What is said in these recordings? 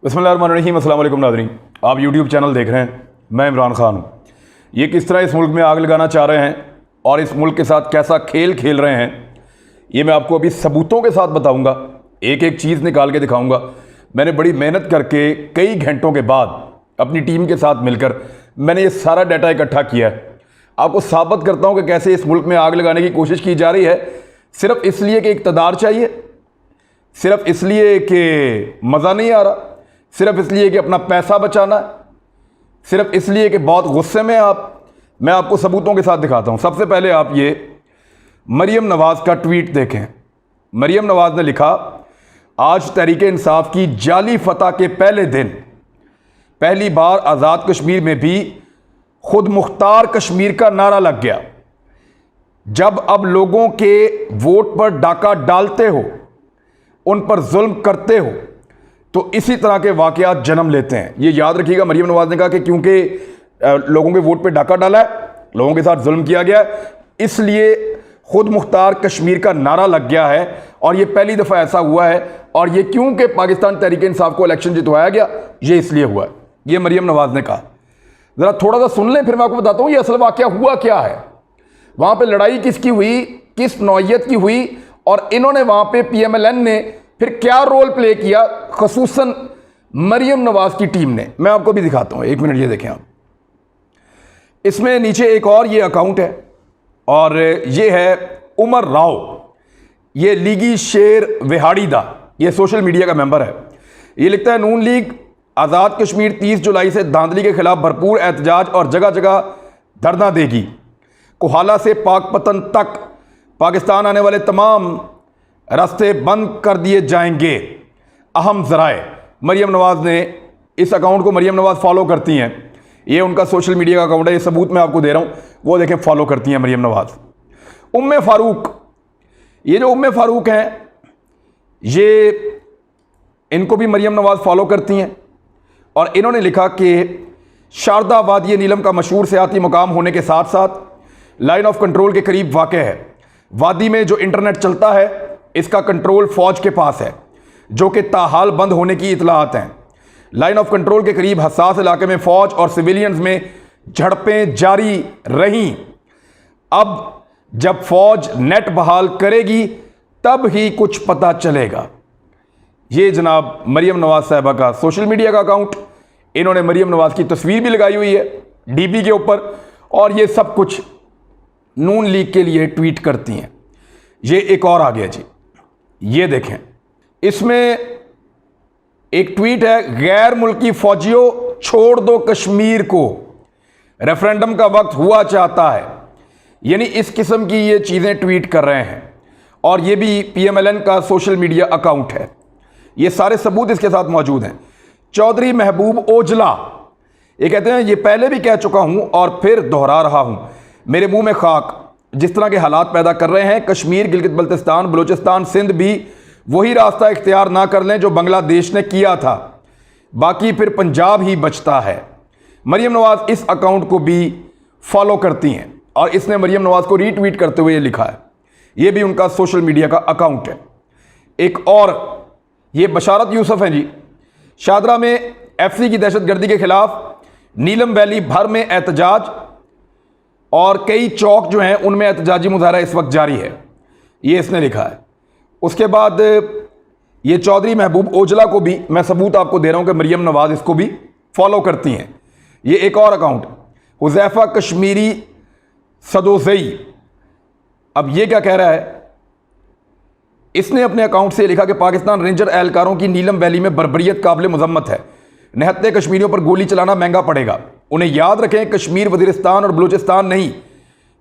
बिस्मिल्लाहिर्रहमानिर्रहीम। अस्सलाम वालेकुम नाज़रीन, आप यूट्यूब चैनल देख रहे हैं। मैं इमरान खान हूँ। ये किस तरह इस मुल्क में आग लगाना चाह रहे हैं और इस मुल्क के साथ कैसा खेल खेल रहे हैं, ये मैं आपको अभी सबूतों के साथ बताऊँगा। एक एक चीज़ निकाल के दिखाऊँगा। मैंने बड़ी मेहनत करके कई घंटों के बाद अपनी टीम के साथ मिलकर मैंने ये सारा डाटा इकट्ठा किया है। आपको साबित करता हूँ कि कैसे इस मुल्क में आग लगाने की कोशिश की जा रही है, सिर्फ इसलिए कि इक़्तिदार चाहिए, सिर्फ इसलिए कि मज़ा नहीं आ रहा, सिर्फ इसलिए कि अपना पैसा बचाना है, सिर्फ इसलिए कि बहुत गुस्से में आप। मैं आपको सबूतों के साथ दिखाता हूं। सबसे पहले आप ये मरियम नवाज़ का ट्वीट देखें। मरियम नवाज़ ने लिखा, आज तहरीक इंसाफ की जाली फतह के पहले दिन पहली बार आज़ाद कश्मीर में भी खुद मुख्तार कश्मीर का नारा लग गया। जब अब लोगों के वोट पर डाका डालते हो, उन पर जुल्म करते हो, तो इसी तरह के वाक़यात जन्म लेते हैं। ये याद रखिएगा। मरियम नवाज़ ने कहा कि क्योंकि लोगों के वोट पे डाका डाला है, लोगों के साथ जुल्म किया गया है, इसलिए खुद मुख्तार कश्मीर का नारा लग गया है। और ये पहली दफ़ा ऐसा हुआ है। और ये क्योंकि पाकिस्तान तहरीक इंसाफ को इलेक्शन जितवाया गया, ये इसलिए हुआ है। ये मरियम नवाज़ ने कहा। ज़रा थोड़ा सा सुन लें, फिर मैं आपको बताता हूँ ये असल वाक़या हुआ क्या है। वहाँ पर लड़ाई किसकी हुई, किस नौइयत की हुई, और इन्होंने वहाँ पर PMLN ने फिर क्या रोल प्ले किया, ख़ुसूसन मरियम नवाज़ की टीम ने। मैं आपको भी दिखाता हूँ, एक मिनट ये देखें आप। इसमें नीचे एक और ये अकाउंट है, और ये है उमर राव, ये लीगी शेर विहाड़ीदा, ये सोशल मीडिया का मेंबर है। ये लिखता है, नून लीग आज़ाद कश्मीर 30 जुलाई से धांधली के खिलाफ भरपूर एहतजाज और जगह जगह धरना देगी। कोहाला से पाकपतन तक पाकिस्तान आने वाले तमाम रास्ते बंद कर दिए जाएंगे। अहम ज़राए। मरियम नवाज़ ने इस अकाउंट को, मरियम नवाज़ फॉलो करती हैं, ये उनका सोशल मीडिया का अकाउंट है। ये सबूत मैं आपको दे रहा हूँ, वो देखें, फॉलो करती हैं मरियम नवाज़। उम्मे फ़ारूक, ये जो उम्मे फ़ारूक हैं, ये इनको भी मरियम नवाज़ फॉलो करती हैं। और इन्होंने लिखा कि शारदा वादी नीलम का मशहूर सियाती मुकाम होने के साथ साथ लाइन ऑफ कंट्रोल के करीब वाक़ है। वादी में जो इंटरनेट चलता है, इसका कंट्रोल फौज के पास है, जो कि ताहाल बंद होने की इतलात हैं। लाइन ऑफ कंट्रोल के करीब हसास इलाके में फौज और सिविलियंस में झड़पें जारी रहीं। अब जब फौज नेट बहाल करेगी तब ही कुछ पता चलेगा। ये जनाब मरियम नवाज़ साहिबा का सोशल मीडिया का अकाउंट। इन्होंने मरियम नवाज़ की तस्वीर भी लगाई हुई है DP के ऊपर, और ये सब कुछ नून लीग के लिए ट्वीट करती हैं। ये एक और आ गया जी, ये देखें। इसमें एक ट्वीट है, गैर मुल्की फौजियों छोड़ दो कश्मीर को, रेफरेंडम का वक्त हुआ चाहता है। यानी इस किस्म की ये चीज़ें ट्वीट कर रहे हैं। और ये भी PMLN का सोशल मीडिया अकाउंट है। ये सारे सबूत इसके साथ मौजूद हैं। चौधरी महबूब ओजला, ये कहते हैं, ये पहले भी कह चुका हूं और फिर दोहरा रहा हूं, मेरे मुंह में खाक। जिस तरह के हालात पैदा कर रहे हैं, कश्मीर, गिलगित बल्तिस्तान, बलूचिस्तान, सिंध भी वही रास्ता इख्तियार ना कर लें जो बांग्लादेश ने किया था, बाकी फिर पंजाब ही बचता है। मरियम नवाज़ इस अकाउंट को भी फॉलो करती हैं, और इसने मरियम नवाज़ को रीट्वीट करते हुए ये लिखा है। ये भी उनका सोशल मीडिया का अकाउंट है। एक और ये बशारत यूसुफ हैं जी, शादरा में FC की दहशतगर्दी के खिलाफ नीलम वैली भर में एहतजाज, और कई चौक जो हैं उनमें एहतजाजी मुजाहरा इस वक्त जारी है, ये इसने लिखा है। उसके बाद ये चौधरी महबूब ओजला को भी मैं सबूत आपको दे रहा हूं कि मरियम नवाज़ इसको भी फॉलो करती हैं। ये एक और अकाउंट, हुज़ैफ़ा कश्मीरी सदोज़ई। अब ये क्या कह रहा है, इसने अपने अकाउंट से लिखा कि पाकिस्तान रेंजर एहलकारों की नीलम वैली में बर्बरियत काबिल मुज़म्मत है। निहत्ते कश्मीरियों पर गोली चलाना महंगा पड़ेगा। उन्हें याद रखें, कश्मीर वज़ीरिस्तान और बलूचिस्तान नहीं,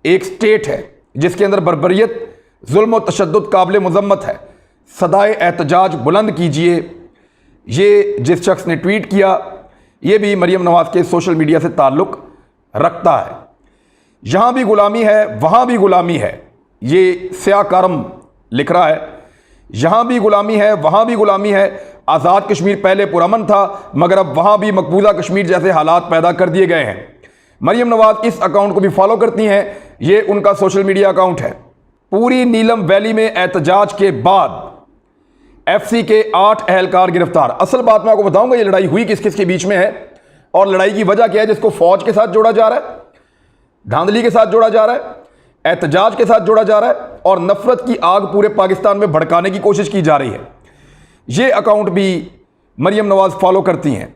एक स्टेट है जिसके अंदर बर्बरियत, जुल्म और तशद्दुद काबिल मुज़म्मत है। सदाए एहतजाज बुलंद कीजिए। ये जिस शख्स ने ट्वीट किया, ये भी मरियम नवाज़ के सोशल मीडिया से ताल्लुक़ रखता है। यहाँ भी गुलामी है, वहाँ भी गुलामी है, ये स्या कारम लिख रहा है। यहाँ भी गुलामी है, वहाँ भी गुलामी है। आज़ाद कश्मीर पहले पुरअमन था, मगर अब वहाँ भी मकबूजा कश्मीर जैसे हालात पैदा कर दिए गए हैं। मरियम नवाज़ इस अकाउंट को भी फॉलो करती हैं। ये उनका सोशल मीडिया अकाउंट है। पूरी नीलम वैली में एहतजाज के बाद एफसी के 8 अहलकार गिरफ्तार। असल बात मैं आपको बताऊंगा ये लड़ाई हुई किस किस के बीच में है और लड़ाई की वजह क्या है, जिसको फौज के साथ जोड़ा जा रहा है, धांधली के साथ जोड़ा जा रहा है, एहतजाज के साथ जोड़ा जा रहा है और नफरत की आग पूरे पाकिस्तान में भड़काने की कोशिश की जा रही है। ये अकाउंट भी मरियम नवाज फॉलो करती हैं।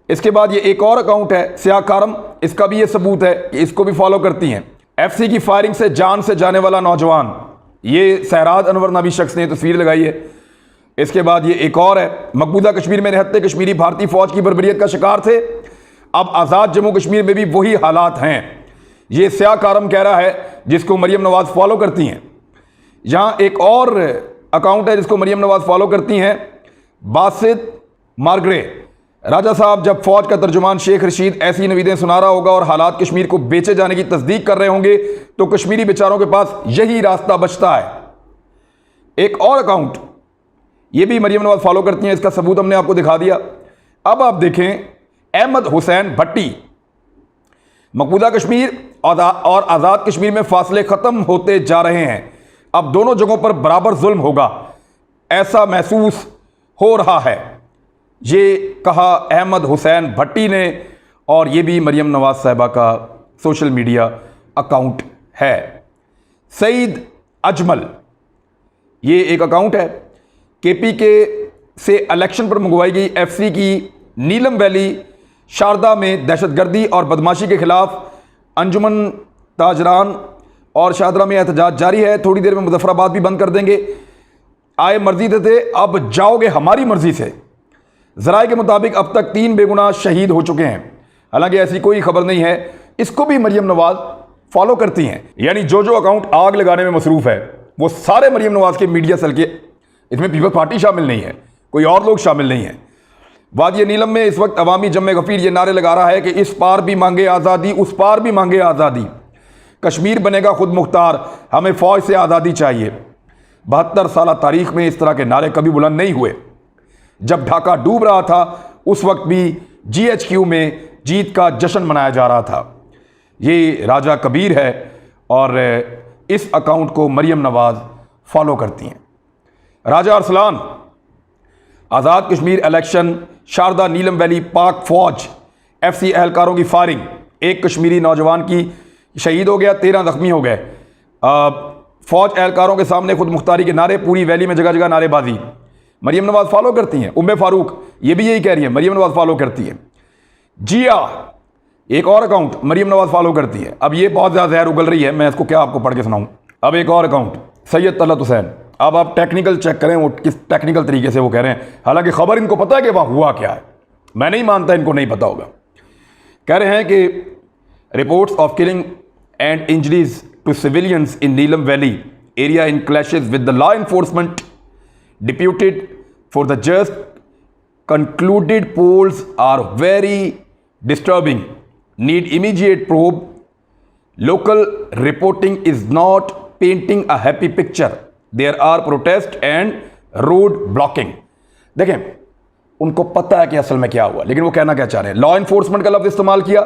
इसके बाद ये एक और अकाउंट है स्याह कारम, इसका भी ये सबूत है कि इसको भी फॉलो करती हैं। एफसी की फायरिंग से जान से जाने वाला नौजवान, ये सहराद अनवर नामी शख्स ने तस्वीर लगाई है। इसके बाद ये एक और है, मकबूजा कश्मीर में निहत्ते कश्मीरी भारतीय फौज की बर्बरियत का शिकार थे, अब आज़ाद जम्मू कश्मीर में भी वही हालात हैं। ये स्याह कारम कह रहा है जिसको मरियम नवाज फॉलो करती हैं। यहां एक और अकाउंट है जिसको मरियम नवाज फॉलो करती हैं, बासित मार्गरे। राजा साहब जब फौज का तर्जुमान शेख रशीद ऐसी नवीदें सुना रहा होगा और हालात कश्मीर को बेचे जाने की तस्दीक कर रहे होंगे तो कश्मीरी बेचारों के पास यही रास्ता बचता है। एक और अकाउंट, ये भी मरियम नवाज फॉलो करती हैं, इसका सबूत हमने आपको दिखा दिया। अब आप देखें अहमद हुसैन भट्टी, मकबूजा कश्मीर और आज़ाद कश्मीर में फासले ख़त्म होते जा रहे हैं, अब दोनों जगहों पर बराबर जुल्म होगा ऐसा महसूस हो रहा है, ये कहा अहमद हुसैन भट्टी ने। और ये भी मरियम नवाज साहिबा का सोशल मीडिया अकाउंट है। सईद अजमल, ये एक अकाउंट है, केपी के से इलेक्शन पर मंगवाई गई एफसी की नीलम वैली शारदा में दहशतगर्दी और बदमाशी के खिलाफ अंजुमन ताजरान और शादरा में एहतजाज जारी है। थोड़ी देर में मुजफ्फराबाद भी बंद कर देंगे, आए मर्जी थे अब जाओगे हमारी मर्जी से। जराए के मुताबिक अब तक 3 बेगुनाह शहीद हो चुके हैं, हालांकि ऐसी कोई खबर नहीं है। इसको भी मरियम नवाज फॉलो करती हैं, यानी जो जो अकाउंट आग लगाने में मसरूफ है वो सारे मरियम नवाज के मीडिया सेल के, इसमें पीपल्स पार्टी शामिल नहीं है, कोई और लोग शामिल नहीं है। वादी नीलम में इस वक्त अवामी जम्मे गफीर ये नारे लगा रहा है कि इस पार भी मांगे आज़ादी, उस पार भी मांगे आज़ादी, कश्मीर बनेगा खुद मुख्तार, हमें फौज से आज़ादी चाहिए। 72 साल तारीख में इस तरह के नारे कभी बुलंद नहीं हुए। जब ढाका डूब रहा था उस वक्त भी GHQ में जीत का जश्न मनाया जा रहा था। ये राजा कबीर है और इस अकाउंट को मरियम नवाज फॉलो करती हैं। राजा अरसलान, आज़ाद कश्मीर इलेक्शन, शारदा नीलम वैली पाक फौज, एफसी अहलकारों की फायरिंग, एक कश्मीरी नौजवान की शहीद हो गया, 13 जख्मी हो गए। फौज अहलकारों के सामने खुद मुख्तारी के नारे, पूरी वैली में जगह जगह नारेबाजी। मरियम नवाज फॉलो करती हैं। उम्मे फारूक ये भी यही कह रही है, मरियम नवाज फॉलो करती है। जिया, एक और अकाउंट मरियम नवाज फॉलो करती है। अब ये बहुत ज़्यादा जहर उगल रही है, मैं इसको क्या आपको पढ़ के सुनाऊं। अब एक और अकाउंट सैयद तलत हुसैन, अब आप टेक्निकल चेक करें वो किस टेक्निकल तरीके से वो कह रहे हैं, हालांकि खबर इनको पता है कि वहाँ हुआ क्या है, मैं नहीं मानता इनको नहीं पता होगा। कह रहे हैं कि reports of killing and injuries to civilians in Neelam valley area in clashes with the law enforcement deputed for the just concluded polls are very disturbing, need immediate probe, local reporting is not painting a happy picture, there are protest and road blocking। देखें उनको पता है कि असल में क्या हुआ, लेकिन वो कहना क्या चाह रहे हैं, लॉ एनफोर्समेंट का लफ्ज़ इस्तेमाल किया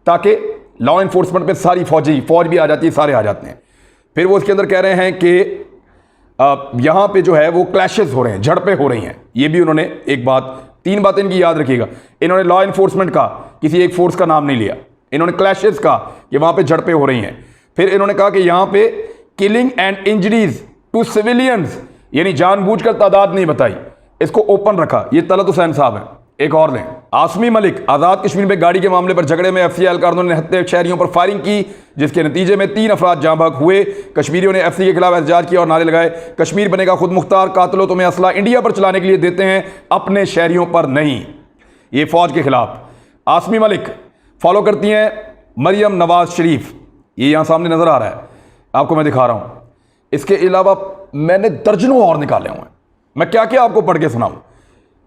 ताकि लॉ एनफोर्समेंट पे सारी फौज भी आ जाती है, सारे आ जाते हैं। फिर वो उसके अंदर कह रहे हैं कि यहाँ पे जो है वो क्लैशेस हो रहे हैं, झड़पें हो रही हैं। ये भी उन्होंने एक बात, 3 बातें इनकी याद रखिएगा। इन्होंने लॉ एनफोर्समेंट का किसी एक फोर्स का नाम नहीं लिया, इन्होंने क्लैशेस का कि वहाँ पे झड़पें हो रही हैं। फिर इन्होंने कहा कि यहाँ पे killing and injuries to civilians, यानी जानबूझकर तादाद नहीं बताई, इसको ओपन रखा। ये तलत हुसैन साहब हैं। एक और लें, आसमी मलिक, आज़ाद कश्मीर में गाड़ी के मामले पर झगड़े में एफसी एहलकारों ने निहत्ते शहरियों पर फायरिंग की, जिसके नतीजे में 3 अफराद जाँ बहक हुए। कश्मीरियों ने एफसी के खिलाफ एहतजाज किया और नारे लगाए, कश्मीर बनेगा खुद मुख्तार, कातलो तुम्हें असला इंडिया पर चलाने के लिए देते हैं, अपने शहरियों पर नहीं। ये फौज के खिलाफ। आसमी मलिक फॉलो करती हैं मरियम नवाज शरीफ, ये यहाँ सामने नजर आ रहा है, आपको मैं दिखा रहा हूँ। इसके अलावा मैंने दर्जनों और निकाले हुए हैं, मैं क्या क्या आपको पढ़ के सुनाऊँ,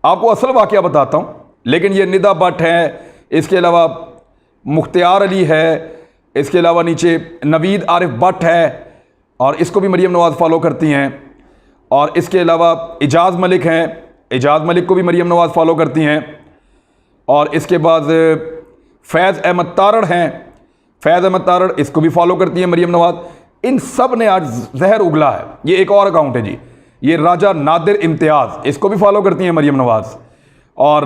आपको असल वाक़या बताता हूँ। लेकिन ये निदा भट्ट है, इसके अलावा मुख्तियार अली है, इसके अलावा नीचे नवीद आरिफ भट्ट है और इसको भी मरियम नवाज फॉलो करती हैं। और इसके अलावा इजाज़ मलिक हैं, इजाज़ मलिक को भी मरियम नवाज फॉलो करती हैं। और इसके बाद फैज़ अहमद तारड़ हैं, फैज़ अहमद तारड़ इसको भी फॉलो करती हैं मरियम नवाज। इन सब ने आज जहर उगला है। ये एक और अकाउंट है जी, ये राजा नादिर इम्तियाज़, इसको भी फॉलो करती हैं मरियम नवाज़। और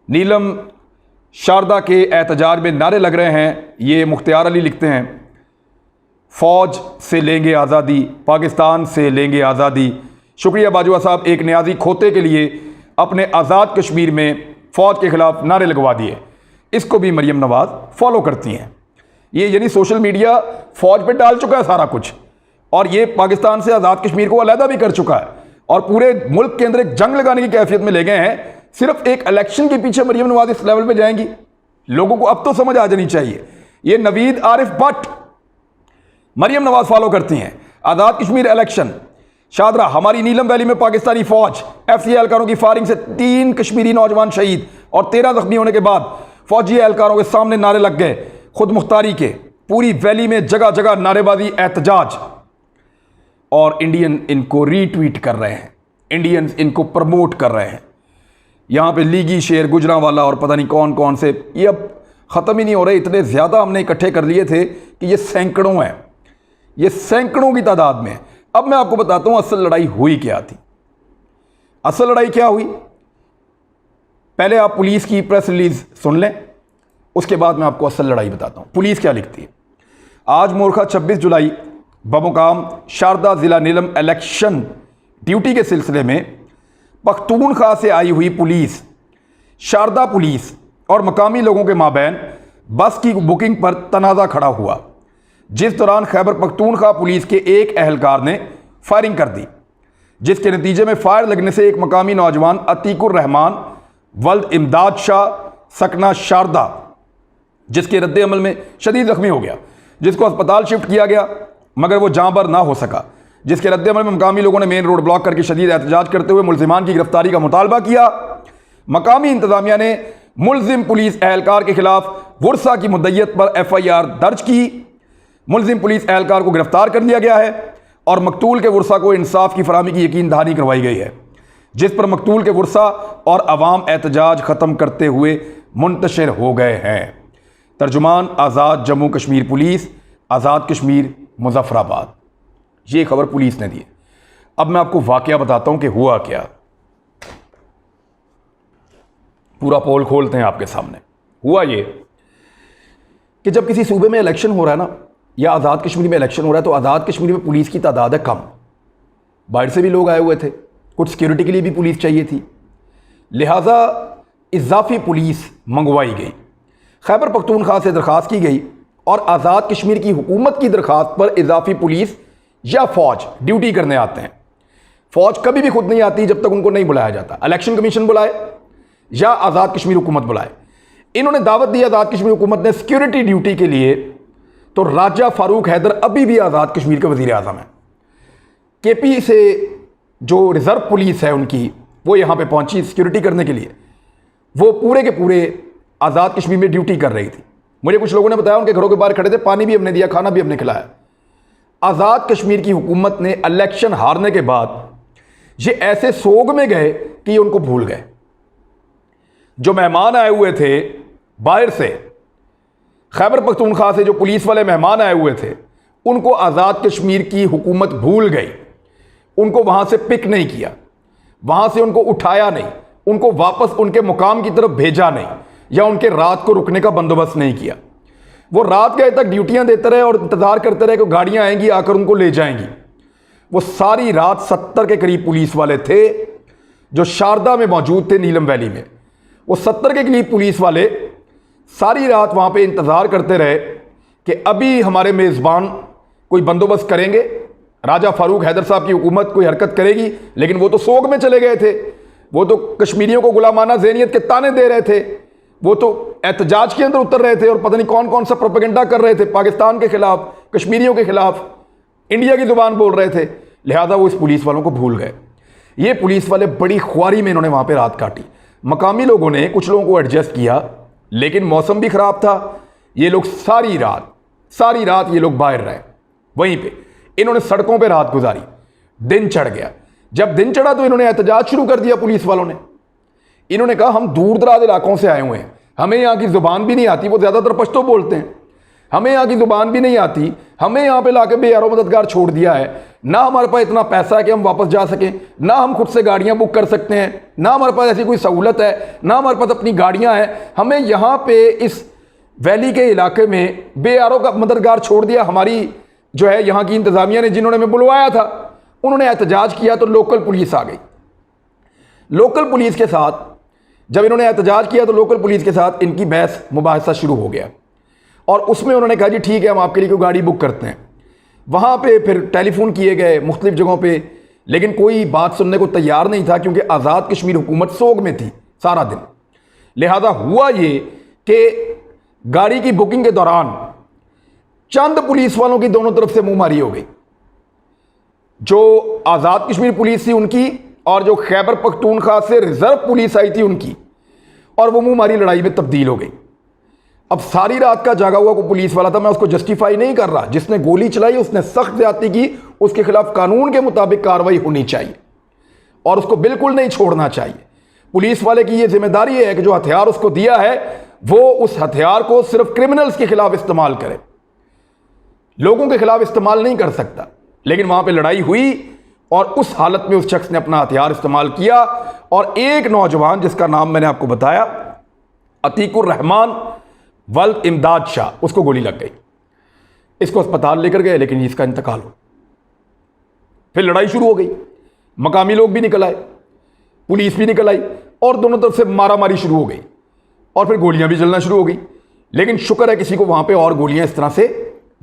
नीलम शारदा के एहतजाज में नारे लग रहे हैं। ये मुख्तियार अली लिखते हैं, फ़ौज से लेंगे आज़ादी, पाकिस्तान से लेंगे आज़ादी। शुक्रिया बाजवा साहब, एक न्याजी खोते के लिए अपने आज़ाद कश्मीर में फ़ौज के ख़िलाफ़ नारे लगवा दिए। इसको भी मरियम नवाज़ फॉलो करती हैं। ये यानी सोशल मीडिया फ़ौज पे डाल चुका है सारा कुछ, और ये पाकिस्तान से आज़ाद कश्मीर को अलहदा भी कर चुका है, और पूरे मुल्क के अंदर एक जंग लगाने की कैफियत में ले गए हैं। सिर्फ एक इलेक्शन के पीछे मरियम नवाज़ इस लेवल पे जाएंगी? लोगों को अब तो समझ आ जानी चाहिए। ये नवीद आरिफ भट्ट मरियम नवाज़ फॉलो करती हैं। आज़ाद कश्मीर इलेक्शन, शादरा, हमारी नीलम वैली में पाकिस्तानी फौज FCA एहलकारों की फायरिंग से 3 कश्मीरी नौजवान शहीद और 13 जख्मी होने के बाद फौजी एहलकारों के सामने नारे लग गए खुद मुख्तारी के। पूरी वैली में जगह जगह नारेबाजी, एहतजाज, और इंडियन इनको रीट्वीट कर रहे हैं, इंडियंस इनको प्रमोट कर रहे हैं। यहाँ पे लीगी शेर, गुजरांवाला और पता नहीं कौन कौन से, ये अब ख़त्म ही नहीं हो रहे। इतने ज़्यादा हमने इकट्ठे कर लिए थे कि ये सैकड़ों हैं, ये सैकड़ों की तादाद में। अब मैं आपको बताता हूँ असल लड़ाई हुई क्या थी। असल लड़ाई क्या हुई, पहले आप पुलिस की प्रेस रिलीज सुन लें, उसके बाद मैं आपको असल लड़ाई बताता हूँ। पुलिस क्या लिखती है। आज मोरखा 26 जुलाई बमुकाम शारदा ज़िला नीलम इलेक्शन ड्यूटी के सिलसिले में पख्तूनख्वा से आई हुई पुलिस, शारदा पुलिस और मकामी लोगों के माबैन बस की बुकिंग पर तनाज़ा खड़ा हुआ, जिस दौरान खैबर पख्तूनख्वा पुलिस के एक एहलकार ने फायरिंग कर दी, जिसके नतीजे में फायर लगने से एक मकामी नौजवान अतीकुर रहमान वल्द इमदाद शाह सकना शारदा, जिसके रद्द अमल में शदीद जख्मी हो गया, जिसको अस्पताल शिफ्ट किया गया मगर वो जाँ बर ना हो सका, जिसके रद्द अमल में मकामी लोगों ने मेन रोड ब्लॉक करके शदीद एहतजाज करते हुए मुलजिमान की गिरफ्तारी का मुतालबा किया। मकामी इंतजामिया ने मुलजिम पुलिस एहलकार के खिलाफ वर्सा की मुद्दत पर FIR दर्ज की। मुलजिम पुलिस एहलकार को गिरफ्तार कर लिया गया है और मकतूल के वर्सा को इंसाफ की फराहमी की यकीन दहानी करवाई गई है, जिस पर मकतूल के वर्सा और अवाम एहतजाज ख़त्म करते हुए मुंतशिर हो गए हैं। तर्जुमान आज़ाद जम्मू कश्मीर पुलिस, आज़ाद कश्मीर मुजफ्फराबाद। ये खबर पुलिस ने दी। अब मैं आपको वाकया बताता हूं कि हुआ क्या। पूरा पोल खोलते हैं आपके सामने। हुआ ये कि जब किसी सूबे में इलेक्शन हो रहा है ना, या आज़ाद कश्मीर में इलेक्शन हो रहा है, तो आज़ाद कश्मीर में पुलिस की तादाद है कम। बाहर से भी लोग आए हुए थे, कुछ सिक्योरिटी के लिए भी पुलिस चाहिए थी, लिहाजा इजाफी पुलिस मंगवाई गई। खैबर पख्तूनख्वा से दरख्वास्त की गई और आज़ाद कश्मीर की हुकूमत की दरख्वास्त पर इजाफी पुलिस या फ़ौज ड्यूटी करने आते हैं। फ़ौज कभी भी खुद नहीं आती जब तक उनको नहीं बुलाया जाता। इलेक्शन कमीशन बुलाए या आज़ाद कश्मीर हुकूमत बुलाए। इन्होंने दावत दी आज़ाद कश्मीर हुकूमत ने सिक्योरिटी ड्यूटी के लिए, तो राजा फारूक हैदर अभी भी आज़ाद कश्मीर के वज़ीर आज़म हैं। KP से जो रिज़र्व पुलिस है उनकी, वो यहाँ पे पहुँची सिक्योरिटी करने के लिए। वो पूरे के पूरे आज़ाद कश्मीर में ड्यूटी कर रही थी। मुझे कुछ लोगों ने बताया उनके घरों के बाहर खड़े थे, पानी भी हमने दिया, खाना भी हमने खिलाया। आज़ाद कश्मीर की हुकूमत ने इलेक्शन हारने के बाद ये ऐसे सोग में गए कि उनको भूल गए। जो मेहमान आए हुए थे बाहर से, खैबर पख्तूनख्वा से जो पुलिस वाले मेहमान आए हुए थे, उनको आज़ाद कश्मीर की हुकूमत भूल गई। उनको वहां से पिक नहीं किया, वहां से उनको उठाया नहीं, उनको वापस उनके मुकाम की तरफ भेजा नहीं, या उनके रात को रुकने का बंदोबस्त नहीं किया। वो रात गए तक ड्यूटियां देते रहे और इंतजार करते रहे कि गाड़ियां आएंगी, आकर उनको ले जाएंगी। वो सारी रात 70 के करीब पुलिस वाले थे जो शारदा में मौजूद थे, नीलम वैली में। वो 70 के करीब पुलिस वाले सारी रात वहां पे इंतजार करते रहे कि अभी हमारे मेज़बान कोई बंदोबस्त करेंगे, राजा फारूक हैदर साहब की हुकूमत कोई हरकत करेगी। लेकिन वो तो सोग में चले गए थे, वो तो कश्मीरियों को गुलामाना ज़हनियत के ताने दे रहे थे, वो तो एहतजाज के अंदर उतर रहे थे और पता नहीं कौन कौन सा प्रोपेगेंडा कर रहे थे पाकिस्तान के खिलाफ, कश्मीरियों के खिलाफ, इंडिया की जुबान बोल रहे थे। लिहाजा वो इस पुलिस वालों को भूल गए। ये पुलिस वाले बड़ी ख्वारी में इन्होंने वहां पे रात काटी। मकामी लोगों ने कुछ लोगों को एडजस्ट किया, लेकिन मौसम भी खराब था। ये लोग सारी रात ये लोग बाहर रहे, वहीं पे इन्होंने सड़कों पे रात गुजारी। दिन चढ़ गया। जब दिन चढ़ा तो इन्होंने एहतजाज शुरू कर दिया। पुलिस वालों ने इन्होंने कहा हम दूर दराज इलाकों से आए हुए हैं, हमें यहाँ की जुबान भी नहीं आती, वो ज़्यादातर पश्तो बोलते हैं, हमें यहाँ की जुबान भी नहीं आती, हमें यहाँ पे लाके बेयारो मददगार छोड़ दिया है, ना हमारे पास इतना पैसा है कि हम वापस जा सकें, ना हम खुद से गाड़ियां बुक कर सकते हैं, ना हमारे पास ऐसी कोई सहूलत है, ना हमारे पास अपनी गाड़ियां हैं। हमें यहाँ पे इस वैली के इलाके में बेआरों का मददगार छोड़ दिया। हमारी जो है यहाँ की इंतज़ामिया ने, जिन्होंने हमें बुलवाया था, उन्होंने एहतजाज किया तो लोकल पुलिस आ गई। लोकल पुलिस के साथ जब इन्होंने एहतजाज किया तो लोकल पुलिस के साथ इनकी बहस मुबाहिसा शुरू हो गया और उसमें उन्होंने कहा जी ठीक है, हम आपके लिए कोई गाड़ी बुक करते हैं। वहाँ पे फिर टेलीफोन किए गए मुख्तलिफ जगहों पे, लेकिन कोई बात सुनने को तैयार नहीं था क्योंकि आज़ाद कश्मीर हुकूमत सोग में थी सारा दिन। लिहाजा हुआ ये कि गाड़ी की बुकिंग के दौरान चंद पुलिस वालों की दोनों तरफ से मुंहमारी हो गई। जो आज़ाद कश्मीर पुलिस थी उनकी और जो खैबर पख्तूनख्वा से रिजर्व पुलिस आई थी उनकी, और वो मुंहमारी लड़ाई में तब्दील हो गई। अब सारी रात का जागा हुआ को पुलिस वाला था, मैं उसको जस्टिफाई नहीं कर रहा, जिसने गोली चलाई उसने सख्त ज्यादती की, उसके खिलाफ कानून के मुताबिक कार्रवाई होनी चाहिए और उसको बिल्कुल नहीं छोड़ना चाहिए। पुलिस वाले की यह जिम्मेदारी है कि जो हथियार उसको दिया है वो उस हथियार को सिर्फ क्रिमिनल्स के खिलाफ इस्तेमाल करे, लोगों के खिलाफ इस्तेमाल नहीं कर सकता। लेकिन वहां पर लड़ाई हुई और उस हालत में उस शख्स ने अपना हथियार इस्तेमाल किया और एक नौजवान जिसका नाम मैंने आपको बताया अतीकुर रहमान वल्द इमदाद शाह, उसको गोली लग गई। इसको अस्पताल लेकर गए लेकिन इसका इंतकाल हो। फिर लड़ाई शुरू हो गई, मकामी लोग भी निकल आए, पुलिस भी निकल आई और दोनों तरफ से मारामारी शुरू हो गई और फिर गोलियां भी चलना शुरू हो गई। लेकिन शुक्र है किसी को वहां पे और गोलियां इस तरह से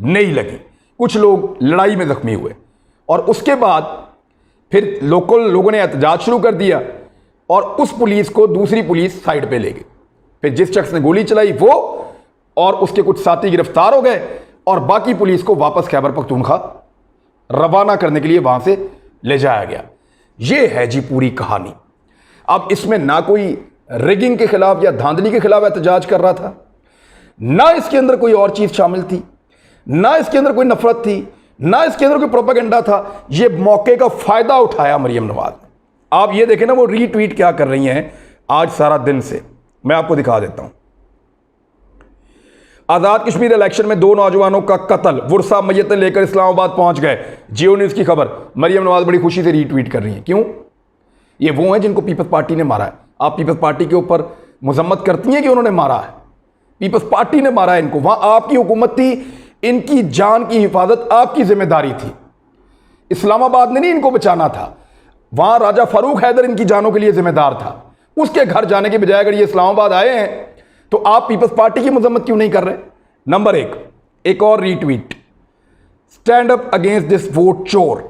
नहीं लगी। कुछ लोग लड़ाई में जख्मी हुए और उसके बाद फिर लोकल लोगों ने एहतजाज शुरू कर दिया और उस पुलिस को दूसरी पुलिस साइड पे ले गई। फिर जिस शख्स ने गोली चलाई वो और उसके कुछ साथी गिरफ्तार हो गए और बाकी पुलिस को वापस खैबर पख्तूनख्वा रवाना करने के लिए वहां से ले जाया गया। ये है जी पूरी कहानी। अब इसमें ना कोई रिगिंग के खिलाफ या धांधली के खिलाफ एहतजाज कर रहा था, ना इसके अंदर कोई और चीज शामिल थी, ना इसके अंदर कोई नफरत थी, ना इसके अंदर कोई प्रोपेगेंडा था। ये मौके का फायदा उठाया मरियम नवाज ने। आप ये देखें ना वो रीट्वीट क्या कर रही हैं आज सारा दिन से, मैं आपको दिखा देता हूं। आजाद कश्मीर इलेक्शन में 2 नौजवानों का कत्ल, वुरसा मैयतें लेकर इस्लामाबाद पहुंच गए, जियो न्यूज की खबर। मरियम नवाज बड़ी खुशी से रीट्वीट कर रही हैं। क्यों? ये वो हैं जिनको पीपल्स पार्टी ने मारा है। आप पीपल्स पार्टी के ऊपर मजम्मत करती हैं कि उन्होंने मारा है? पीपल्स पार्टी ने मारा है इनको। वहां आपकी हुकूमत थी, इनकी जान की हिफाजत आपकी जिम्मेदारी थी। इस्लामाबाद ने नहीं इनको बचाना था, वहां राजा फारूक हैदर इनकी जानों के लिए जिम्मेदार था। उसके घर जाने के बजाय अगर ये इस्लामाबाद आए हैं तो आप पीपल्स पार्टी की मजम्मत क्यों नहीं कर रहे? नंबर 1, एक और retweet, stand up against this vote चोर,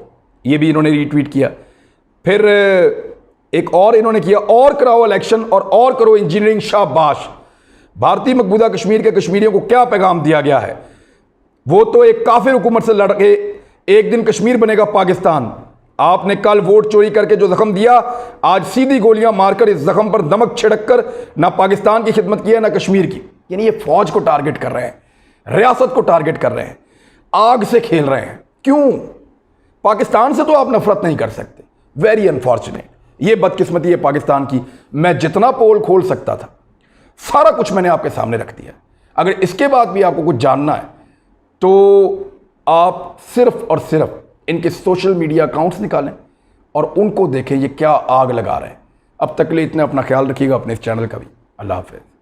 ये भी इन्होंने रीट्वीट किया। फिर एक और इन्होंने किया, और कराओ इलेक्शन और करो इंजीनियरिंग, शाबाश। भारतीय मकबूजा कश्मीर के कश्मीरियों को क्या पैगाम दिया गया है? वो तो एक काफिर हुकूमत से लड़ के एक दिन कश्मीर बनेगा पाकिस्तान। आपने कल वोट चोरी करके जो जख्म दिया, आज सीधी गोलियां मारकर इस जख्म पर नमक छिड़क कर ना पाकिस्तान की खिदमत की है ना कश्मीर की। यानी ये फौज को टारगेट कर रहे हैं, रियासत को टारगेट कर रहे हैं, आग से खेल रहे हैं। क्यों? पाकिस्तान से तो आप नफरत नहीं कर सकते। वेरी अनफॉर्चुनेट, ये बदकिस्मती है पाकिस्तान की। मैं जितना पोल खोल सकता था सारा कुछ मैंने आपके सामने रख दिया। अगर इसके बाद भी आपको कुछ जानना है तो आप सिर्फ और सिर्फ इनके सोशल मीडिया अकाउंट्स निकालें और उनको देखें ये क्या आग लगा रहे हैं। अब तक के लिए इतना अपना ख्याल रखिएगा, अपने इस चैनल का भी। अल्लाह हाफ़िज़।